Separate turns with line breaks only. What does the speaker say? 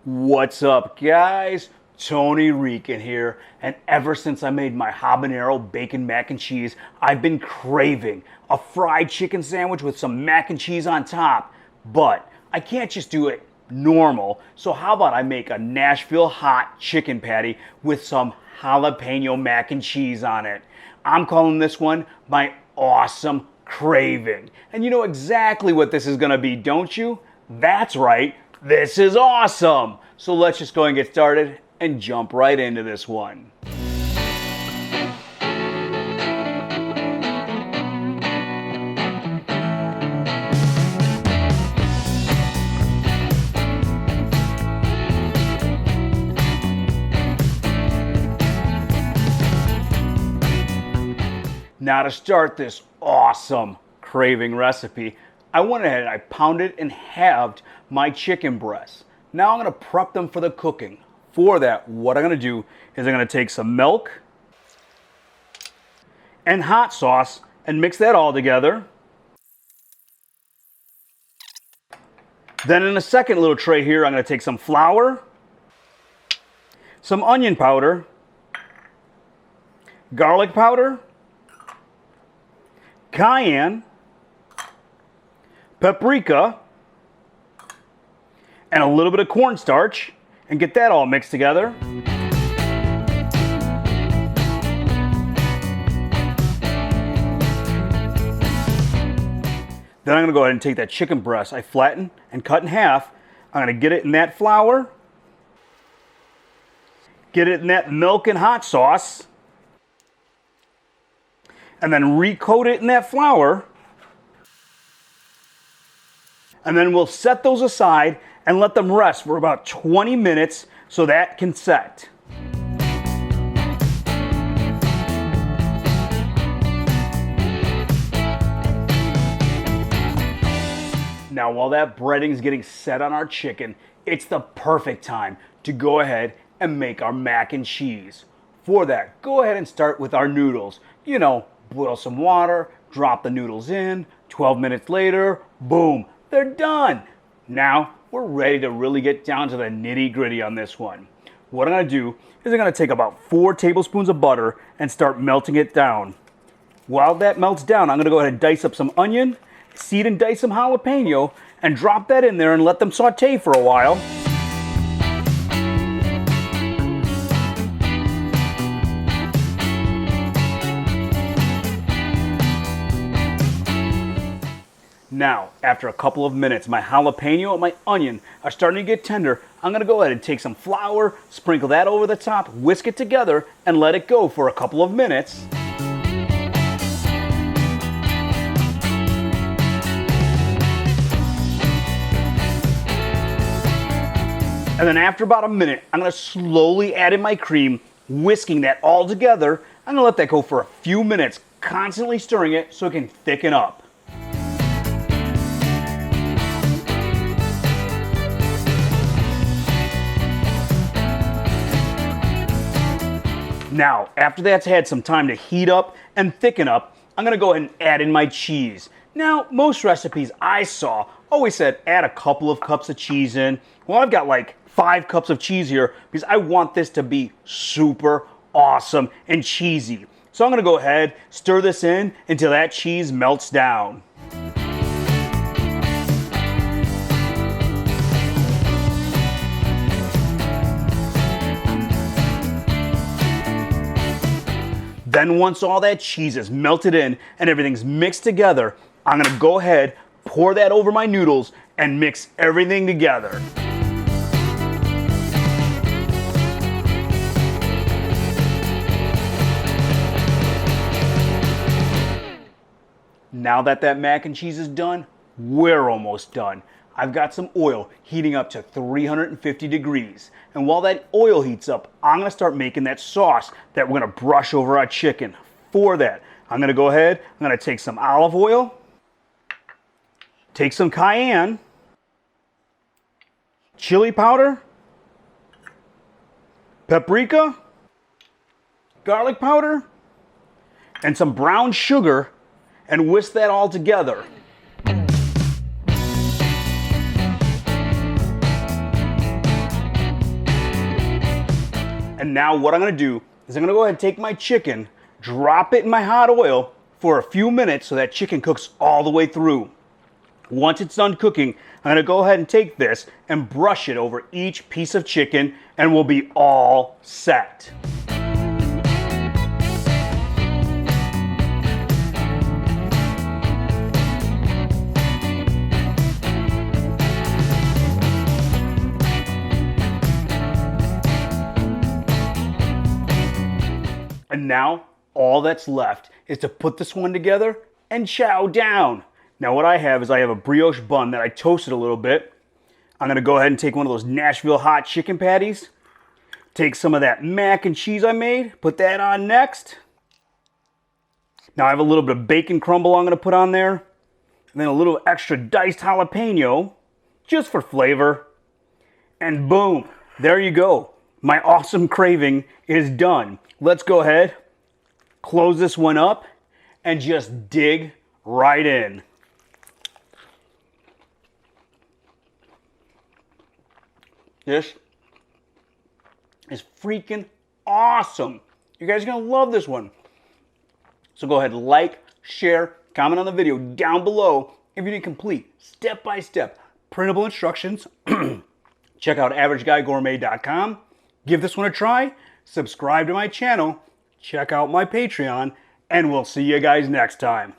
What's up, guys? Tony Rican here, and ever since I made my habanero bacon mac and cheese, I've been craving a fried chicken sandwich with some mac and cheese on top. But I can't just do it normal, so how about I make a Nashville hot chicken patty with some jalapeno mac and cheese on it. I'm calling this one my awesome craving. And you know exactly what this is gonna be, don't you? That's right, this is awesome! So let's just go and get started and jump right into this one. Now to start this awesome craving recipe, I went ahead and I pounded and halved my chicken breasts. Now I'm going to prep them for the cooking. For that, what I'm going to do is I'm going to take some milk and hot sauce and mix that all together. Then in a second little tray here, I'm going to take some flour, some onion powder, garlic powder, cayenne, paprika, and a little bit of cornstarch, and get that all mixed together. Then I'm going to go ahead and take that chicken breast I flattened and cut in half. I'm going to get it in that flour, get it in that milk and hot sauce, and then recoat it in that flour. And then we'll set those aside and let them rest for about 20 minutes so that can set. Now while that breading's getting set on our chicken, it's the perfect time to go ahead and make our mac and cheese. For that, go ahead and start with our noodles. You know, boil some water, drop the noodles in, 12 minutes later, boom, they're done. Now we're ready to really get down to the nitty gritty on this one. What I'm going to do is I'm going to take about 4 tablespoons of butter and start melting it down. While that melts down, I'm going to go ahead and dice up some onion, seed and dice some jalapeno, and drop that in there and let them saute for a while. Now, after a couple of minutes, my jalapeno and my onion are starting to get tender. I'm going to go ahead and take some flour, sprinkle that over the top, whisk it together, and let it go for a couple of minutes. And then after about a minute, I'm going to slowly add in my cream, whisking that all together. I'm going to let that go for a few minutes, constantly stirring it so it can thicken up. Now, after that's had some time to heat up and thicken up, I'm going to go ahead and add in my cheese. Now, most recipes I saw always said add a couple of cups of cheese in. Well, I've got like 5 cups of cheese here because I want this to be super awesome and cheesy. So I'm going to go ahead, stir this in until that cheese melts down. Then once all that cheese is melted in and everything's mixed together, I'm going to go ahead, pour that over my noodles, and mix everything together. Now that that mac and cheese is done, we're almost done. I've got some oil heating up to 350 degrees. And while that oil heats up, I'm going to start making that sauce that we're going to brush over our chicken. For that, I'm going to go ahead, I'm going to take some olive oil, take some cayenne, chili powder, paprika, garlic powder, and some brown sugar, and whisk that all together. And now what I'm gonna do is I'm gonna go ahead and take my chicken, drop it in my hot oil for a few minutes so that chicken cooks all the way through. Once it's done cooking, I'm gonna go ahead and take this and brush it over each piece of chicken and we'll be all set. And now, all that's left is to put this one together and chow down. Now what I have is I have a brioche bun that I toasted a little bit. I'm gonna go ahead and take one of those Nashville hot chicken patties, take some of that mac and cheese I made, put that on next. Now I have a little bit of bacon crumble I'm gonna put on there, and then a little extra diced jalapeno, just for flavor. And boom, there you go. My awesome craving is done. Let's go ahead, close this one up, and just dig right in. This is freaking awesome. You guys are gonna love this one. So go ahead, like, share, comment on the video down below if you need complete step-by-step printable instructions. Check out AverageGuyGourmet.com. Give this one a try. Subscribe to my channel, check out my Patreon, and we'll see you guys next time.